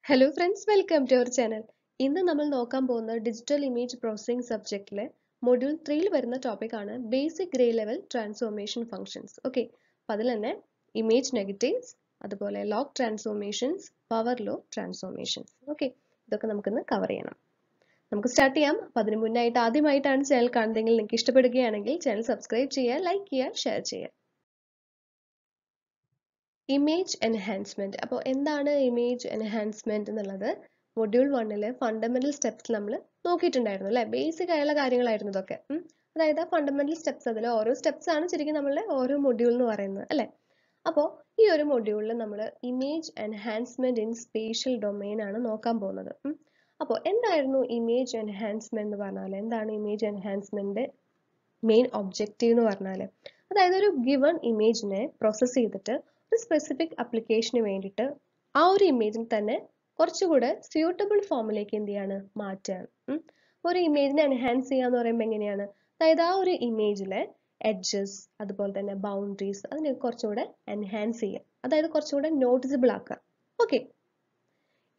Hello friends, welcome to our channel. ഇന്ന് നമ്മൾ നോക്കാൻ പോകുന്ന ഡിജിറ്റൽ ഇമേജ് പ്രോസസ്സിംഗ് സബ്ജക്റ്റിലെ മൊഡ്യൂൾ 3ൽ വരുന്ന ടോപ്പിക്കാണ് basic grey level transformation functions. Okay, അപ്പം അതിൽ തന്നെ ഇമേജ് നെഗറ്റീവ്സ്, അതുപോലെ log transformations, power law transformations. Okay, ഇതൊക്കെ നമുക്കിന്ന് കവർ ചെയ്യണം. നമുക്ക് സ്റ്റാർട്ട് ചെയ്യാം. അപ്പം അതിന് മുന്നായിട്ട് ആദ്യമായിട്ടാണ് ചാനൽ കാണുന്നതെങ്കിൽ നിങ്ങൾക്ക് ഇഷ്ടപ്പെടുകയാണെങ്കിൽ ചാനൽ സബ്സ്ക്രൈബ് ചെയ്യുക, ലൈക്ക് ചെയ്യുക, ഷെയർ ചെയ്യുക. Image enhancement. അപ്പോൾ എന്താണ് ഇമേജ് എൻഹാൻസ്മെന്റ് എന്നുള്ളത് മൊഡ്യൂൾ 1ലെ ഫണ്ടമെന്റൽ സ്റ്റെപ്സ് നമ്മൾ നോക്കിയിട്ടുണ്ടായിരുന്നു അല്ലേ? ബേസിക് ആയുള്ള കാര്യങ്ങളായിരുന്നു ഇതൊക്കെ. അതായത് ഫണ്ടമെന്റൽ സ്റ്റെപ്സ്, അതിൽ ഓരോ സ്റ്റെപ്സ് ആണ് ശരിക്കും നമ്മളുടെ ഓരോ മൊഡ്യൂൾ എന്ന് പറയുന്നത് അല്ലേ? അപ്പോൾ ഈ ഒരു മൊഡ്യൂളിൽ നമ്മൾ image enhancement in spatial domain ആണ് നോക്കാൻ പോകുന്നത്. അപ്പോൾ എന്തായിരുന്നു ഇമേജ് എൻഹാൻസ്മെന്റ് എന്ന് പറഞ്ഞാൽ? എന്താണ് ഇമേജ് എൻഹാൻസ്മെന്റ് മെയിൻ ഒബ്ജക്റ്റീവ് എന്ന് പറഞ്ഞാൽ? അതായത് ഒരു ഗിവൺ ഇമേജിനെ പ്രോസസ്സ് ചെയ്തിട്ട് ഒരു സ്പെസിഫിക് ആപ്ലിക്കേഷന് വേണ്ടിയിട്ട് ആ ഒരു ഇമേജിന് തന്നെ കുറച്ചുകൂടെ സ്യൂട്ടബിൾ ഫോമിലേക്ക് എന്ത് ചെയ്യാണ്, മാറ്റുകയാണ്. ഒരു ഇമേജിനെ എൻഹാൻസ് ചെയ്യാന്ന് പറയുമ്പോൾ എങ്ങനെയാണ്? അതായത് ആ ഒരു ഇമേജിലെ എഡ്ജസ്, അതുപോലെ തന്നെ ബൗണ്ടറീസ്, അതിനെ കുറച്ചുകൂടെ എൻഹാൻസ് ചെയ്യുക, അതായത് കുറച്ചുകൂടെ നോട്ടിസബിൾ ആക്കുക. Okay,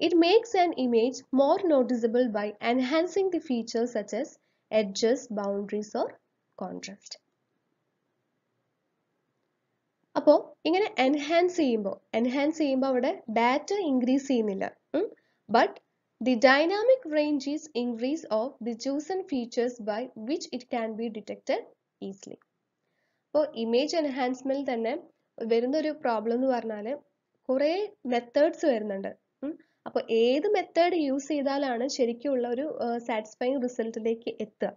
it makes an image more noticeable by enhancing the features such as edges, boundaries or contrast. അപ്പോൾ ഇങ്ങനെ എൻഹാൻസ് ചെയ്യുമ്പോൾ അവിടെ ഡാറ്റ ഇൻക്രീസ് ചെയ്യുന്നില്ല, but the dynamic range is increase of the chosen features by which it can be detected easily. അപ്പോൾ image enhancement തന്നെ വരുന്നൊരു problem എന്ന് പറഞ്ഞാൽ കുറേ മെത്തേഡ്സ് വരുന്നുണ്ട്. അപ്പോൾ ഏത് മെത്തേഡ് യൂസ് ചെയ്താലാണ് ശരിക്കുള്ള ഒരു സാറ്റിസ്ഫൈങ് റിസൾട്ടിലേക്ക് എത്തുക?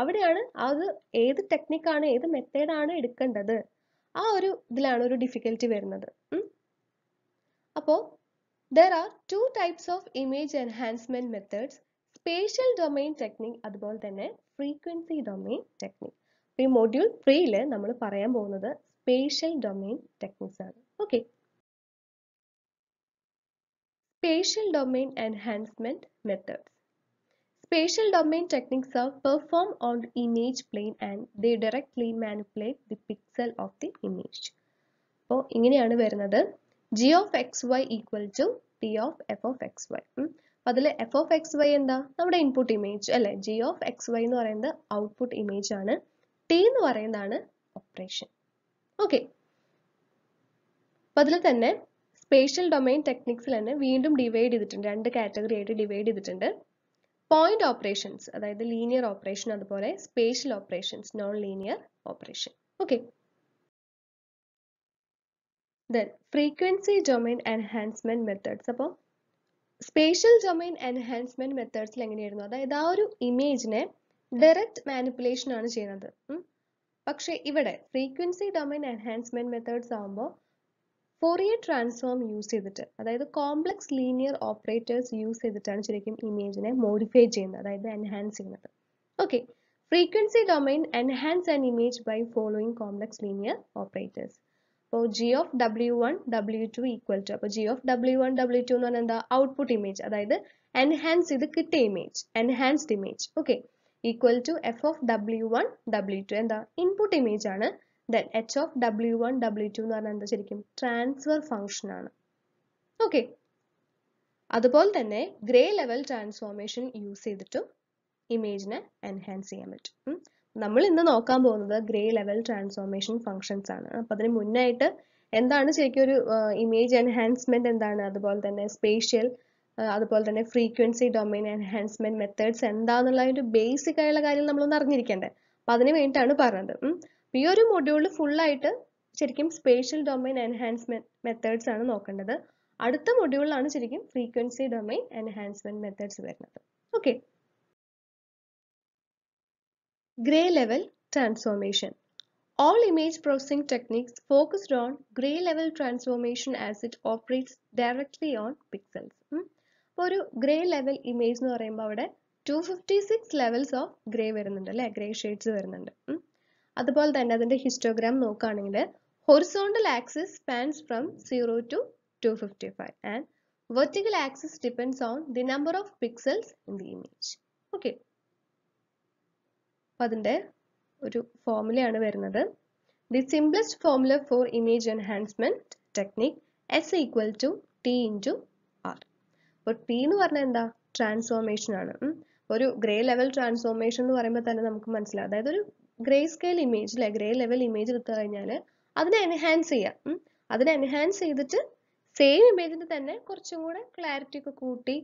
അവിടെയാണ് അത് ഏത് ടെക്നിക്കാണ്, ഏത് മെത്തേഡാണ് എടുക്കേണ്ടത്, ആ ഒരു ഇതിലാണ് ഒരു ഡിഫിക്കൽറ്റി വരുന്നത്. അപ്പോൾ there are two types of image enhancement methods, spatial domain technique അതുപോലെ തന്നെ frequency domain technique. ഈ മൊഡ്യൂൾ 3ൽ നമ്മൾ പറയാൻ പോകുന്നത് spatial domain techniques ആണ്. Okay, spatial domain enhancement methods. Spatial domain techniques are performed on the image plane and they directly manipulate the pixel of the image. അപ്പോൾ ഇങ്ങനെയാണ് വരുന്നത്. g of xy equal to t of f of xy. അതിൽ f of xy എന്താ? നമ്മുടെ input image അല്ലെ? g of xy എന്ന് പറയുന്നത് output image ആണ്. t എന്ന് പറയുന്നതാണ് ഓപ്പറേഷൻ. ഓക്കെ, അപ്പൊ അതിൽ തന്നെ സ്പേഷ്യൽ ഡൊമൈൻ ടെക്നിക്സിൽ തന്നെ വീണ്ടും ഡിവൈഡ് ചെയ്തിട്ടുണ്ട്, രണ്ട് കാറ്റഗറി ആയിട്ട് ഡിവൈഡ് ചെയ്തിട്ടുണ്ട്. പോയിന്റ് ഓപ്പറേഷൻസ്, അതായത് ലീനിയർ ഓപ്പറേഷൻ, അതുപോലെ spatial operations, non linear operation. Okay, then frequency domain enhancement methods. അപ്പോൾ സ്പേഷ്യൽ ഡൊമൈൻ എൻഹാൻസ്മെന്റ് മെത്തേഡ്സിൽ എങ്ങനെയായിരുന്നു? അതായത് ആ ഒരു ഇമേജിനെ ഡയറക്റ്റ് മാനിപ്പുലേഷൻ ആണ് ചെയ്യുന്നത്. പക്ഷെ ഇവിടെ ഫ്രീക്വൻസി ഡൊമൈൻ എൻഹാൻസ്മെന്റ് മെത്തേഡ്സ് ആകുമ്പോൾ ഫോറിയർ ട്രാൻസ്ഫോം യൂസ് ചെയ്തിട്ട്, അതായത് കോംപ്ലക്സ് ലീനിയർ ഓപ്പറേറ്റേഴ്സ് യൂസ് ചെയ്തിട്ടാണ് ശരിക്കും ഇമേജിനെ മോഡിഫൈ ചെയ്യുന്നത്, അതായത് എൻഹാൻസ് ചെയ്യുന്നത്. Okay, frequency domain enhance an image by following complex linear operators. അപ്പോൾ g of w1 w2 equal to, അപ്പോൾ g of w1 w2 എന്ന് പറഞ്ഞാൽ എന്താ? ഔട്ട്പുട്ട് ഇമേജ്, അതായത് എൻഹാൻസ് ചെയ്ത് കിട്ടിയ image, enhanced image. Okay, equal to f of w1 w2 എന്താ? Input image ആണ്. Then h of w1 w2 എന്ന് പറഞ്ഞാൽ എന്താ? ശരിക്കും ട്രാൻസ്ഫർ ഫംഗ്ഷൻ ആണ്. ഓക്കെ, അതുപോലെ തന്നെ ഗ്രേ ലെവൽ ട്രാൻസ്ഫോർമേഷൻ യൂസ് ചെയ്തിട്ടും ഇമേജിനെ എൻഹാൻസ് ചെയ്യാൻ പറ്റും. നമ്മൾ ഇന്ന് നോക്കാൻ പോകുന്നത് ഗ്രേ ലെവൽ ട്രാൻസ്ഫോർമേഷൻ ഫങ്ഷൻസ് ആണ്. അപ്പൊ അതിന് മുന്നായിട്ട് എന്താണ് ശരിക്കും ഒരു ഇമേജ് എൻഹാൻസ്മെന്റ് എന്താണ്, അതുപോലെ തന്നെ സ്പേഷ്യൽ, അതുപോലെ തന്നെ ഫ്രീക്വൻസി ഡൊമൈൻ എൻഹാൻസ്മെന്റ് മെത്തേഡ്സ് എന്താന്നുള്ള ഒരു ബേസിക് ആയുള്ള കാര്യം നമ്മളൊന്ന് അറിഞ്ഞിരിക്കണ്ടേ? അപ്പൊ അതിന് വേണ്ടിയിട്ടാണ് പറഞ്ഞത്. ഈ ഒരു മൊഡ്യൂളിൽ ഫുള്ളായിട്ട് ശരിക്കും സ്പേഷ്യൽ ഡൊമൈൻ എൻഹാൻസ്മെന്റ് മെത്തേഡ്സ് ആണ് നോക്കേണ്ടത്. അടുത്ത മൊഡ്യൂളിലാണ് ശരിക്കും ഫ്രീക്വൻസി ഡൊമൈൻ എൻഹാൻസ്മെന്റ് മെത്തേഡ്സ് വരുന്നത്. Okay, Gray level transformation. All image processing techniques focused on gray level transformation as it operates directly on pixels. ഒരു ഗ്രേ ലെവൽ ഇമേജ് എന്ന് പറയുമ്പോൾ അവിടെ 256 ലെവൽസ് ഓഫ് ഗ്രേ വരുന്നുണ്ട് അല്ലെ? ഗ്രേ ഷെയ്ഡ്സ് വരുന്നുണ്ട്. അതുപോലെ തന്നെ അതിന്റെ ഹിസ്റ്റോഗ്രാം നോക്കുകയാണെങ്കിൽ horizontal axis spans from 0 to 255 and vertical axis depends on the number of pixels in the image. Okay. അതിന്റെ ഒരു ഫോർമുലയാണ് വരുന്നത്. The simplest formula for image enhancement technique S equal to T into R. അപ്പോൾ T എന്ന് പറഞ്ഞാൽ എന്താ, transformation ആണ്. ഒരു ഗ്രേ ലെവൽ ട്രാൻസ്ഫോർമേഷൻ എന്ന് പറയുമ്പോൾ തന്നെ നമുക്ക് മനസ്സിലാവും, അതായത് ഒരു ഗ്രേ സ്കെയിൽ ഇമേജ് അല്ലെ, ഗ്രേ ലെവൽ ഇമേജ് എടുത്തു കഴിഞ്ഞാൽ അതിനെ എൻഹാൻസ് ചെയ്യാം. അതിനെ എൻഹാൻസ് ചെയ്തിട്ട് സെയിം ഇമേജിന്റെ തന്നെ കുറച്ചും കൂടെ ക്ലാരിറ്റി ഒക്കെ കൂട്ടി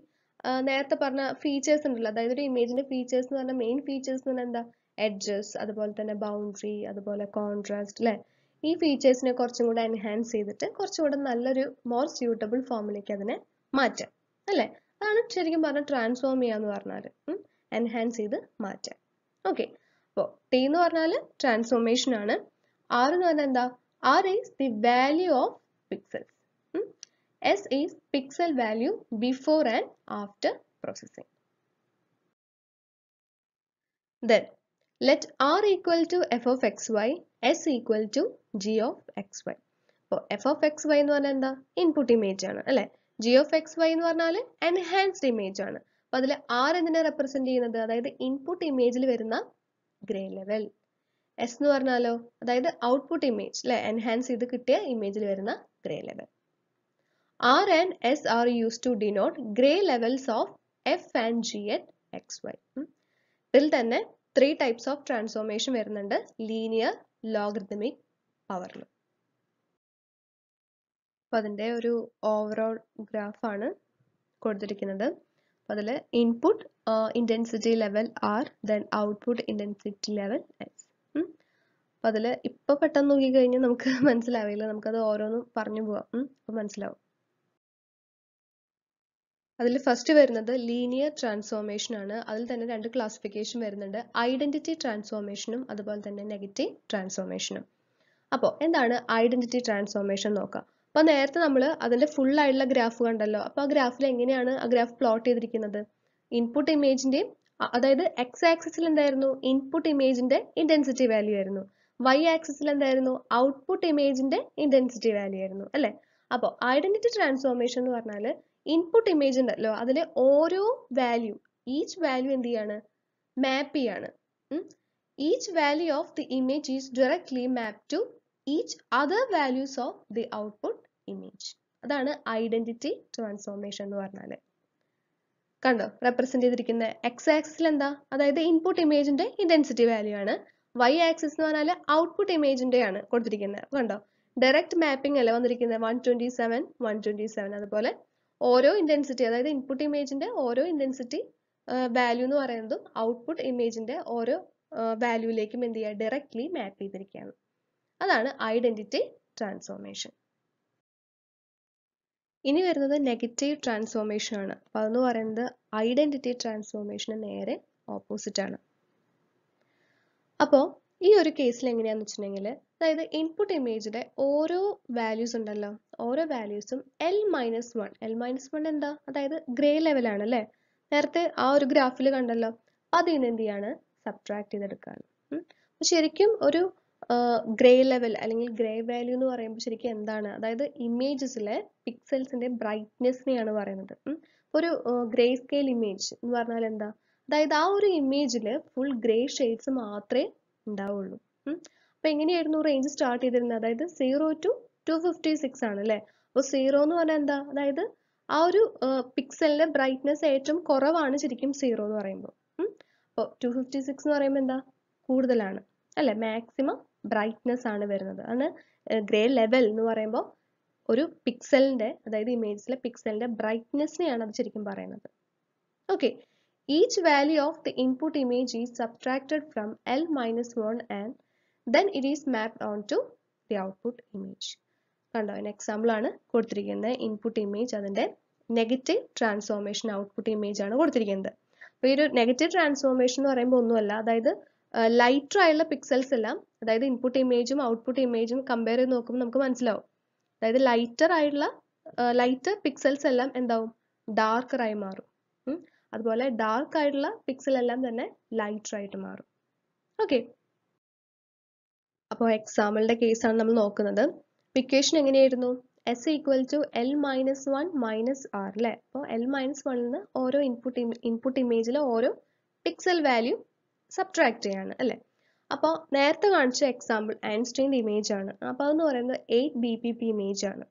നേരത്തെ പറഞ്ഞ ഫീച്ചേഴ്സ് ഉണ്ടല്ലോ, അതായത് ഒരു ഇമേജിന്റെ ഫീച്ചേഴ്സ് എന്ന് പറഞ്ഞാൽ മെയിൻ ഫീച്ചേഴ്സ് എന്ന് പറഞ്ഞാൽ എന്താ, എഡ്ജസ്, അതുപോലെ തന്നെ ബൗണ്ടറി, അതുപോലെ കോൺട്രാസ്റ്റ് അല്ലെ, ഈ ഫീച്ചേഴ്സിനെ കുറച്ചും കൂടെ എൻഹാൻസ് ചെയ്തിട്ട് കുറച്ചും കൂടെ നല്ലൊരു മോർ സ്യൂട്ടബിൾ ഫോമിലേക്ക് അതിനെ മാറ്റാം അല്ലെ. അതാണ് ശരിക്കും പറഞ്ഞാൽ ട്രാൻസ്ഫോം ചെയ്യാന്ന് പറഞ്ഞാൽ, എൻഹാൻസ് ചെയ്ത് മാറ്റാം. ഓക്കെ, അപ്പോൾ ടി എന്ന് പറഞ്ഞാൽ ട്രാൻസ്ഫോർമേഷൻ ആണ്. ആർ എന്ന് പറഞ്ഞാൽ എന്താ, R is the value of pixels. S is pixel value before and after processing. Then let R equal to f of xy, S equal to g of xy. അപ്പോൾ f of xy എന്ന് പറഞ്ഞാൽ എന്താ, input image ആണ് അല്ലെ. g of xy എന്ന് പറഞ്ഞാൽ enhanced image ആണ്. അപ്പോൾ അതിൽ R എന്തിനെ റെപ്രസെന്റ് ചെയ്യുന്നത്, അതായത് ഇൻപുട്ട് ഇമേജിൽ വരുന്ന ഗ്രേ ലെവൽ. S എന്ന് പറഞ്ഞാലോ, അതായത് ഔട്ട്പുട്ട് ഇമേജ് അല്ലെ, എൻഹാൻസ് ചെയ്ത് കിട്ടിയ ഇമേജിൽ വരുന്ന grey level. R and S are used to denote gray levels of f and g at xy. ഇതിൽ തന്നെ 3 types of transformation വരുന്നുണ്ട്, ലീനിയർ, ലോഗരിതമിക്, പവറിൽ. അപ്പോൾ അതിൻ്റെ ഒരു ഓവറോൾ ഗ്രാഫാണ് കൊടുത്തിരിക്കുന്നത്. അപ്പോൾ അതിൽ input intensity level R, then output intensity level S. അപ്പോൾ അതിൽ ഇപ്പോൾ പെട്ടെന്ന് നോക്കിക്കഴിഞ്ഞാൽ നമുക്ക് മനസ്സിലാവില്ല, നമുക്കത് ഓരോന്നും പറഞ്ഞു പോവാം. അപ്പോൾ മനസ്സിലാവും. അതിൽ ഫസ്റ്റ് വരുന്നത് ലീനിയർ ട്രാൻസ്ഫോർമേഷൻ ആണ്. അതിൽ തന്നെ 2 ക്ലാസിഫിക്കേഷൻ വരുന്നുണ്ട്, ഐഡന്റിറ്റി ട്രാൻസ്ഫോർമേഷനും അതുപോലെ തന്നെ നെഗറ്റീവ് ട്രാൻസ്ഫോർമേഷനും. അപ്പോൾ എന്താണ് ഐഡന്റിറ്റി ട്രാൻസ്ഫോർമേഷൻ നോക്കാം. അപ്പോൾ നേരത്തെ നമ്മൾ അതിന്റെ ഫുൾ ആയിട്ടുള്ള ഗ്രാഫ് കണ്ടല്ലോ. അപ്പോൾ ആ ഗ്രാഫിൽ എങ്ങനെയാണ് ആ ഗ്രാഫ് പ്ലോട്ട് ചെയ്തിരിക്കുന്നത്, ഇൻപുട്ട് ഇമേജിന്റെയും, അതായത് എക്സ് ആക്സിസിൽ എന്തായിരുന്നു, ഇൻപുട്ട് ഇമേജിന്റെ ഇന്റൻസിറ്റി വാല്യൂ ആയിരുന്നു, വൈ ആക്സിസിൽ എന്തായിരുന്നു, ഔട്ട്പുട്ട് ഇമേജിന്റെ ഇന്റൻസിറ്റി വാല്യൂ ആയിരുന്നു അല്ലെ. അപ്പോൾ ഐഡന്റിറ്റി ട്രാൻസ്ഫോർമേഷൻ എന്ന് പറഞ്ഞാൽ ഇൻപുട്ട് ഇമേജ് ഉണ്ടല്ലോ, അതിലെ ഓരോ വാല്യൂ, ഈച്ച് വാല്യൂ എന്ത് ചെയ്യാണ്, മാപ്പ് ചെയ്യാണ്. Each value of the image is directly map to each other values of the output image. അതാണ് ഐഡന്റിറ്റി ട്രാൻസ്ഫോർമേഷൻ എന്ന് പറഞ്ഞാൽ. കണ്ടോ, റെപ്രസെന്റ് ചെയ്തിരിക്കുന്ന എക്സ് ആക്സിൽ എന്താ, അതായത് ഇൻപുട്ട് ഇമേജിന്റെ ഇന്റൻസിറ്റി വാല്യൂ ആണ്, വൈ ആക്സിസ് എന്ന് പറഞ്ഞാൽ ഔട്ട്പുട്ട് ഇമേജിന്റെ ആണ് കൊടുത്തിരിക്കുന്നത്. കണ്ടോ, ഡയറക്റ്റ് മാപ്പിംഗ് അല്ല വന്നിരിക്കുന്നത്, 127 127. അതുപോലെ ഓരോ ഇന്റൻസിറ്റി, അതായത് ഇൻപുട്ട് ഇമേജിന്റെ ഓരോ ഇന്റൻസിറ്റി വാല്യൂ എന്ന് പറയുന്നതും ഔട്ട്പുട്ട് ഇമേജിന്റെ ഓരോ വാല്യൂയിലേക്കും എന്ത് ചെയ്യുക, ഡയറക്ട്ലി മാപ്പ് ചെയ്തിരിക്കുകയാണ്. അതാണ് ഐഡന്റിറ്റി ട്രാൻസ്ഫോർമേഷൻ. ഇനി വരുന്നത് നെഗറ്റീവ് ട്രാൻസ്ഫോർമേഷൻ ആണ്. അപ്പോൾ അതെന്ന് പറയുന്നത് ഐഡന്റിറ്റി ട്രാൻസ്ഫോർമേഷന് നേരെ ഓപ്പോസിറ്റ് ആണ്. അപ്പോൾ ഈ ഒരു കേസിൽ എങ്ങനെയാണെന്ന് വെച്ചിട്ടുണ്ടെങ്കിൽ, അതായത് ഇൻപുട്ട് ഇമേജിലെ ഓരോ വാല്യൂസ് ഉണ്ടല്ലോ, ഓരോ വാല്യൂസും L-1 എന്താ, അതായത് ഗ്രേ ലെവൽ ആണ് അല്ലേ. നേരത്തെ ആ ഒരു ഗ്രാഫിൽ കണ്ടല്ലോ. അതിൽ നിന്ന് എന്ത് ചെയ്യാണ്, സബ്ട്രാക്ട് ചെയ്തെടുക്കുകയാണ്. ശരിക്കും ഒരു ഗ്രേ ലെവൽ അല്ലെങ്കിൽ ഗ്രേ വാല്യൂ എന്ന് പറയുമ്പോൾ ശരിക്കും എന്താണ്, അതായത് ഇമേജസിലെ പിക്സൽസിന്റെ ബ്രൈറ്റ്നെസ്സിനെയാണ് പറയുന്നത്. ഒരു ഗ്രേ സ്കെയിൽ ഇമേജ് എന്ന് പറഞ്ഞാൽ എന്താ, അതായത് ആ ഒരു ഇമേജിൽ ഫുൾ ഗ്രേ ഷെയ്ഡ്സ് മാത്രമേ ഉണ്ടാവുള്ളൂ. അപ്പൊ എങ്ങനെയായിരുന്നു റേഞ്ച് സ്റ്റാർട്ട് ചെയ്തിരുന്നത്, അതായത് 0 to 256 ആണ് അല്ലെ. അപ്പോൾ 0 എന്ന് പറഞ്ഞാൽ എന്താ, അതായത് ആ ഒരു പിക്സലിന്റെ ബ്രൈറ്റ്നെസ് ഏറ്റവും കുറവാണ് ശരിക്കും 0 എന്ന് പറയുമ്പോൾ. അപ്പോൾ 256 എന്ന് പറയുമ്പോൾ എന്താ, കൂടുതലാണ് അല്ലെ, മാക്സിമം ബ്രൈറ്റ്നെസ് ആണ് വരുന്നത്. ആണ് ഗ്രേ ലെവൽ എന്ന് പറയുമ്പോൾ ഒരു പിക്സലിന്റെ, അതായത് ഇമേജിലെ പിക്സലിന്റെ ബ്രൈറ്റ്നെസ്സിനെയാണ് അത് ശരിക്കും പറയുന്നത്. Okay, each value of the input image is subtracted from L-1 and then it is mapped onto the output image. കണ്ടോ, ഒരു എക്സാമ്പിൾ ആണ് കൊടുത്തിരിക്കുന്നത്. ഇൻപുട്ട് ഇമേജ്, അതിന്റെ നെഗറ്റീവ് ട്രാൻസ്ഫോർമേഷൻ ഔട്ട്പുട്ട് ഇമേജ് ആണ് കൊടുത്തിരിക്കുന്നത്. അപ്പോൾ ഈ ഒരു നെഗറ്റീവ് ട്രാൻസ്ഫോർമേഷൻ എന്ന് പറയുമ്പോൾ ഒന്നുമല്ല, അതായത് ലൈറ്റർ ആയുള്ള പിക്സൽസ് എല്ലാം, അതായത് ഇൻപുട്ട് ഇമേജും ഔട്ട്പുട്ട് ഇമേജും കമ്പയർ ചെയ്ത് നോക്കുമ്പോൾ നമുക്ക് മനസ്സിലാവും, അതായത് ലൈറ്റർ പിക്സൽസ് എല്ലാം എന്താവും, ഡാർക്കർ ആയി മാറും. അതുപോലെ ഡാർക്ക് ആയിട്ടുള്ള പിക്സൽ എല്ലാം തന്നെ ലൈറ്റർ ആയിട്ട് മാറും. ഓക്കെ, അപ്പോൾ എക്സാമ്പിളിന്റെ കേസാണ് നമ്മൾ നോക്കുന്നത്. ഇക്വേഷൻ എങ്ങനെയായിരുന്നു, S equal to L-1 - R അല്ലേ. അപ്പോൾ L-1 നിന്ന് ഓരോ ഇൻപുട്ട് ഇമേജിലെ ഓരോ പിക്സൽ വാല്യൂ സബ്ട്രാക്ട് ചെയ്യാണ് അല്ലേ. അപ്പോൾ നേരത്തെ കാണിച്ച എക്സാമ്പിൾ ഐൻസ്റ്റൈൻ്റെ ഇമേജ് ആണ്. അപ്പോൾ അതെന്ന് പറയുന്നത് 8 BPP ഇമേജ് ആണ്.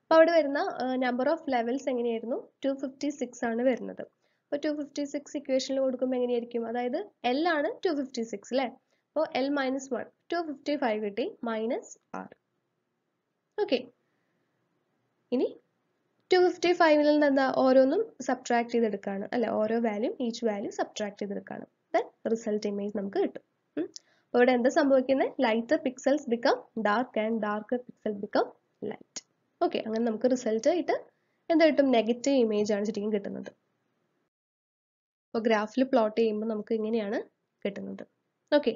അപ്പോൾ അവിടെ വരുന്ന നമ്പർ ഓഫ് ലെവൽസ് എങ്ങനെയായിരുന്നു? 256 ആണ് വരുന്നത്. അപ്പോൾ 256 ഇക്വേഷനിൽ കൊടുക്കുമ്പോൾ എങ്ങനെയായിരിക്കും? അതായത് L ആണ് 256 അല്ലേ? അപ്പോൾ L മൈനസ് 1 255 കിട്ടി മൈനസ് R. ഓക്കെ, ഇനി 255ൽ നിന്ന് എന്താ ഓരോന്നും സബ്ട്രാക്ട് ചെയ്തെടുക്കുകയാണ് അല്ലെ, ഓരോ വാല്യൂ ഈച്ച് വാല്യൂ സബ്ട്രാക്ട് ചെയ്തെടുക്കുകയാണ്. ദെൻ റിസൾട്ട് ഇമേജ് നമുക്ക് കിട്ടും. അപ്പോൾ ഇവിടെ എന്താ സംഭവിക്കുന്നത്? Lighter pixels become dark and darker pixel become light. Okay, അങ്ങനെ നമുക്ക് റിസൾട്ട് ആയിട്ട് എന്താ കിട്ടും? നെഗറ്റീവ് ഇമേജ് ആണ് ശരിക്കും കിട്ടുന്നത്. അപ്പോൾ ഗ്രാഫിൽ പ്ലോട്ട് ചെയ്യുമ്പോൾ നമുക്ക് ഇങ്ങനെയാണ് കിട്ടുന്നത്. ഓക്കെ,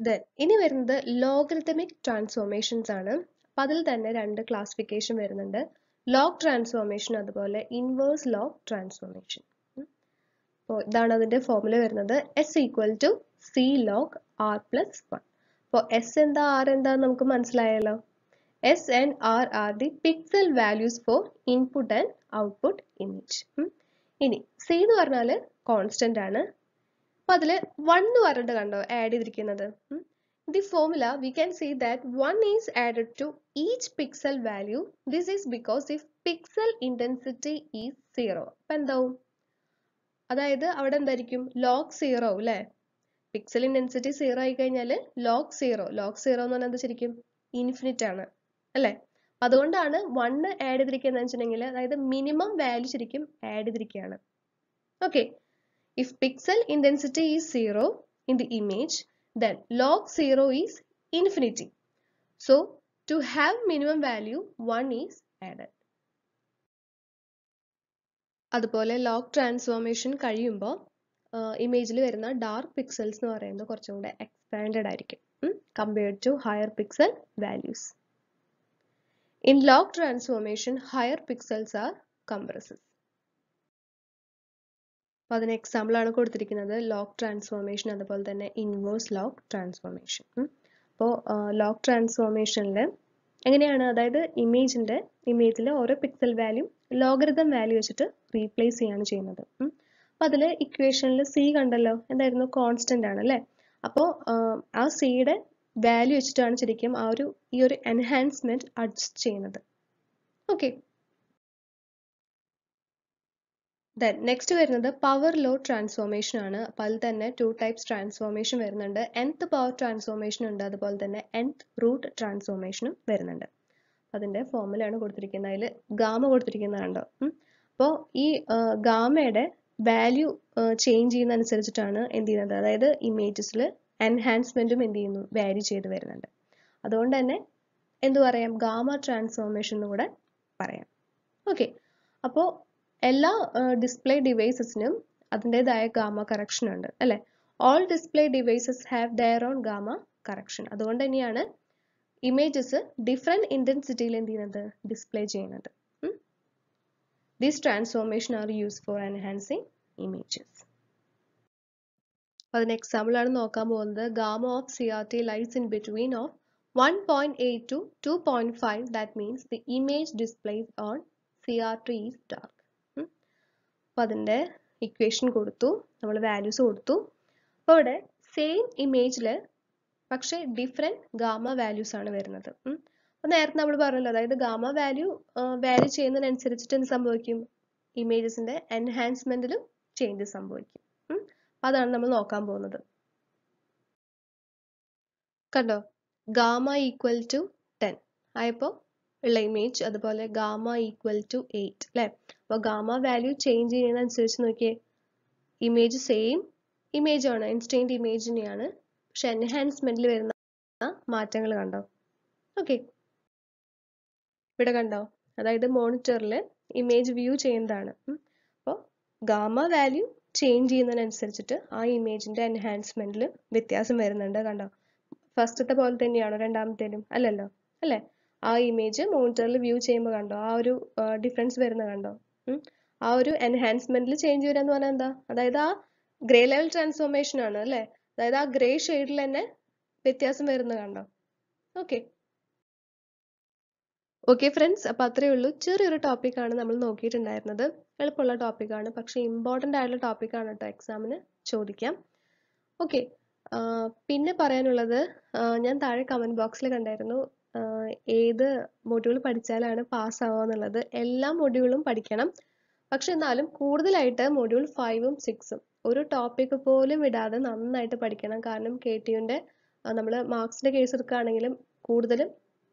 ദെൻ ഇനി വരുന്നത് ലോഗരിതമിക് ട്രാൻസ്ഫോർമേഷൻസ് ആണ്. അപ്പം അതിൽ തന്നെ രണ്ട് ക്ലാസിഫിക്കേഷൻ വരുന്നുണ്ട്, ലോഗ് ട്രാൻസ്ഫോർമേഷൻ അതുപോലെ ഇൻവേഴ്സ് ലോഗ് ട്രാൻസ്ഫോർമേഷൻ. അപ്പോൾ ഇതാണ് അതിൻ്റെ ഫോർമുല വരുന്നത്, S equal to C log R plus 1. അപ്പോൾ എസ് എന്താ ആർ എന്താന്ന് നമുക്ക് മനസ്സിലായല്ലോ. S and R are the pixel values for input and output image. ഇനി സി എന്ന് പറഞ്ഞാൽ കോൺസ്റ്റന്റ് ആണ്. അപ്പൊ അതില് 1 എന്ന് പറഞ്ഞിട്ട് കണ്ടോ ആഡ് ചെയ്തിരിക്കുന്നത്. The formula we can see that 1 is added to each pixel value. This is because if pixel intensity is 0. അപ്പൊ എന്താവും? അതായത് അവിടെ എന്തായിരിക്കും? ലോഗ് 0 അല്ലേ? പിക്സൽ ഇന്റൻസിറ്റി 0 ആയി കഴിഞ്ഞാൽ ലോഗ് 0 എന്ന് പറഞ്ഞാൽ എന്താ ശരിക്കും? ഇൻഫിനിറ്റ് ആണ് അല്ലേ? അതുകൊണ്ടാണ് 1 ആഡ് ചെയ്തിരിക്കുന്നത് വെച്ചിട്ടുണ്ടെങ്കിൽ അതായത് മിനിമം വാല്യൂ ശരിക്കും ആഡ് ചെയ്തിരിക്കുകയാണ്. Okay, if pixel intensity is 0 in the image, then log 0 is infinity. So, to have minimum value, 1 is added. അതുപോലെ ലോഗ് ട്രാൻസ്ഫോർമേഷൻ കഴിയുമ്പോൾ ഇമേജിൽ വരുന്ന ഡാർക്ക് പിക്സൽസ് എന്ന് പറയുന്നത് കുറച്ചും കൂടെ എക്സ്പാൻഡഡ് ആയിരിക്കും compared to higher pixel values. In log transformation higher pixels are compressed. അപ്പോൾ അതിന് എക്സാമ്പിൾ ആണ് കൊടുത്തിരിക്കുന്നത് ലോഗ് ട്രാൻസ്ഫോർമേഷൻ അതുപോലെ തന്നെ ഇൻവേഴ്സ് ലോഗ് ട്രാൻസ്ഫോർമേഷൻ. അപ്പോൾ ലോഗ് ട്രാൻസ്ഫോർമേഷനിൽ എങ്ങനെയാണ്? അതായത് ഇമേജിലെ ഓരോ പിക്സൽ വാല്യൂ ലോഗരിതം വാല്യൂ വെച്ചിട്ട് റീപ്ലേസ് ചെയ്യാണ് ചെയ്യുന്നത്. അപ്പോൾ അതിൽ ഇക്വേഷനിൽ സി കണ്ടല്ലോ, എന്തായിരുന്നു? കോൺസ്റ്റന്റ് ആണ് അല്ലേ? അപ്പോൾ ആ സിയുടെ വാല്യൂ വെച്ചിട്ടാണ് ശരിക്കും ഈ ഒരു എൻഹാൻസ്മെന്റ് അഡ്ജസ്റ്റ് ചെയ്യുന്നത്. ഓക്കെ, ദെൻ നെക്സ്റ്റ് വരുന്നത് പവർ ലോ ട്രാൻസ്ഫോർമേഷൻ ആണ്. അപ്പോൾ അതിൽ തന്നെ 2 ടൈപ്സ് ട്രാൻസ്ഫോർമേഷൻ വരുന്നുണ്ട്. nth പവർ ട്രാൻസ്ഫോർമേഷൻ ഉണ്ട്, അതുപോലെ തന്നെ nth റൂട്ട് ട്രാൻസ്ഫോർമേഷനും വരുന്നുണ്ട്. അതിൻ്റെ ഫോർമുലയാണ് കൊടുത്തിരിക്കുന്നത്, അതിൽ ഗാമ കൊടുത്തിരിക്കുന്നത് കണ്ടോ. അപ്പോൾ ഈ ഗാമയുടെ വാല്യൂ ചേഞ്ച് ചെയ്യുന്ന അനുസരിച്ചിട്ടാണ് എന്ത് ചെയ്യുന്നത്? അതായത് ഇമേജസിൽ എൻഹാൻസ്മെന്റും എന്ത് ചെയ്യുന്നു? വാരി ചെയ്ത് വരുന്നുണ്ട്. അതുകൊണ്ട് തന്നെ എന്ത് പറയാം? ഗാമ ട്രാൻസ്ഫോർമേഷൻ എന്ന് കൂടെ പറയാം. ഓക്കെ, അപ്പോൾ എല്ലാ ഡിസ്പ്ലേ ഡിവൈസസിനും അതിൻ്റെതായ ഗാമ കറക്ഷൻ ഉണ്ട് അല്ലേ? All display devices have their own gamma correction. അതുകൊണ്ട് തന്നെയാണ് ഇമേജസ് ഡിഫറെൻറ്റ് ഇൻറ്റൻസിറ്റിയിൽ എന്ത് ചെയ്യുന്നത്? ഡിസ്പ്ലേ ചെയ്യുന്നത്. These transformation are use for enhancing images. അതിന് എക്സാമ്പിൾ ആണ് നോക്കാൻ പോകുന്നത്. Gamma of CRT lies in between of 1.8 to 2.5. That means the image displays on CRT is dark. അപ്പോൾ അതിൻ്റെ ഇക്വേഷൻ കൊടുത്തു, നമ്മൾ വാല്യൂസ് കൊടുത്തു. അപ്പോൾ ഇവിടെ സെയിം ഇമേജിൽ പക്ഷേ ഡിഫറെൻറ്റ് ഗാമ വാല്യൂസ് ആണ് വരുന്നത്. അപ്പോൾ നേരത്തെ നമ്മൾ പറഞ്ഞല്ലോ, അതായത് ഗാമ വാല്യൂ വാല്യൂ ചെയ്യുന്നതിനനുസരിച്ചിട്ട് എന്ത് സംഭവിക്കും? ഇമേജസിൻ്റെ എൻഹാൻസ്മെൻറ്റിലും ചേഞ്ചസ് സംഭവിക്കും. അപ്പോൾ അതാണ് നമ്മൾ നോക്കാൻ പോകുന്നത്. കണ്ടോ, ഗാമ ഈക്വൽ ടു 10 ആയപ്പോൾ ഉള്ള ഇമേജ്, അതുപോലെ ഗാമ ഈക്വൽ ടു 8 അല്ലേ? അപ്പോൾ ഗാമ വാല്യൂ ചേഞ്ച് ചെയ്യുന്നതനുസരിച്ച് നോക്കിയേ, ഇമേജ് സെയിം ഇമേജ് ആണ്, ഇൻസ്റ്റന്റ് ഇമേജ് തന്നെയാണ്, പക്ഷെ എൻഹാൻസ്മെന്റിൽ വരുന്ന മാറ്റങ്ങൾ കണ്ടോ. ഓക്കെ, ഇവിടെ കണ്ടോ, അതായത് മോണിറ്ററിൽ ഇമേജ് വ്യൂ ചെയ്യുന്നതാണ്. അപ്പോൾ ഗാമ വാല്യൂ ചേഞ്ച് ചെയ്യുന്നതിനനുസരിച്ചിട്ട് ആ ഇമേജിന്റെ എൻഹാൻസ്മെന്റിൽ വ്യത്യാസം വരുന്നുണ്ട്. കണ്ടോ, ഫസ്റ്റത്തെ പോലെ തന്നെയാണോ രണ്ടാമത്തേലും? അല്ലല്ലോ അല്ലേ? ആ ഇമേജ് മോണിറ്ററിൽ വ്യൂ ചെയ്യുമ്പോൾ കണ്ടോ ആ ഒരു ഡിഫറൻസ് വരുന്നത് കണ്ടോ. ആ ഒരു എൻഹാൻസ്മെന്റിൽ ചേഞ്ച് വരിക എന്ന് പറഞ്ഞാൽ എന്താ? അതായത് ആ ഗ്രേ ലെവൽ ട്രാൻസ്ഫോർമേഷൻ ആണ് അല്ലേ? അതായത് ആ ഗ്രേ ഷെയ്ഡിൽ തന്നെ വ്യത്യാസം വരുന്നത് കണ്ടോ. ഓക്കെ ഫ്രണ്ട്സ്, അപ്പോൾ അത്രയേ ഉള്ളൂ. ചെറിയൊരു ടോപ്പിക്കാണ് നമ്മൾ നോക്കിയിട്ടുണ്ടായിരുന്നത്. എളുപ്പമുള്ള ടോപ്പിക്കാണ്, പക്ഷേ ഇമ്പോർട്ടൻ്റ് ആയിട്ടുള്ള ടോപ്പിക്കാണ് കേട്ടോ, എക്സാമിന് ചോദിക്കാം. ഓക്കെ, പിന്നെ പറയാനുള്ളത്, ഞാൻ താഴെ കമൻറ്റ് ബോക്സിൽ കണ്ടായിരുന്നു ഏത് മൊഡ്യൂൾ പഠിച്ചാലാണ് പാസ് ആവുക എന്നുള്ളത്. എല്ലാ മൊഡ്യൂളും പഠിക്കണം. പക്ഷെ എന്നാലും കൂടുതലായിട്ട് മൊഡ്യൂൾ 5ഉം 6ഉം ഒരു ടോപ്പിക് പോലും വിടാതെ നന്നായിട്ട് പഠിക്കണം. കാരണം KTUന്റെ നമ്മൾ മാർക്സിന്റെ കേസ് എടുക്കുകയാണെങ്കിലും കൂടുതലും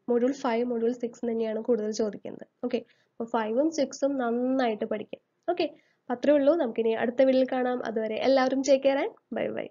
മൊഡ്യൂൾ 5 മൊഡ്യൂൾ 6 തന്നെയാണ് കൂടുതൽ ചോദിക്കുന്നത്. ഓക്കെ, അപ്പോൾ 5ഉം 6ഉം നന്നായിട്ട് പഠിക്കാം. ഓക്കെ, അത്രേ ഉള്ളൂ. നമുക്കിനി അടുത്ത വീഡിയോയിൽ കാണാം. അതുവരെ എല്ലാവരും take care and bye bye.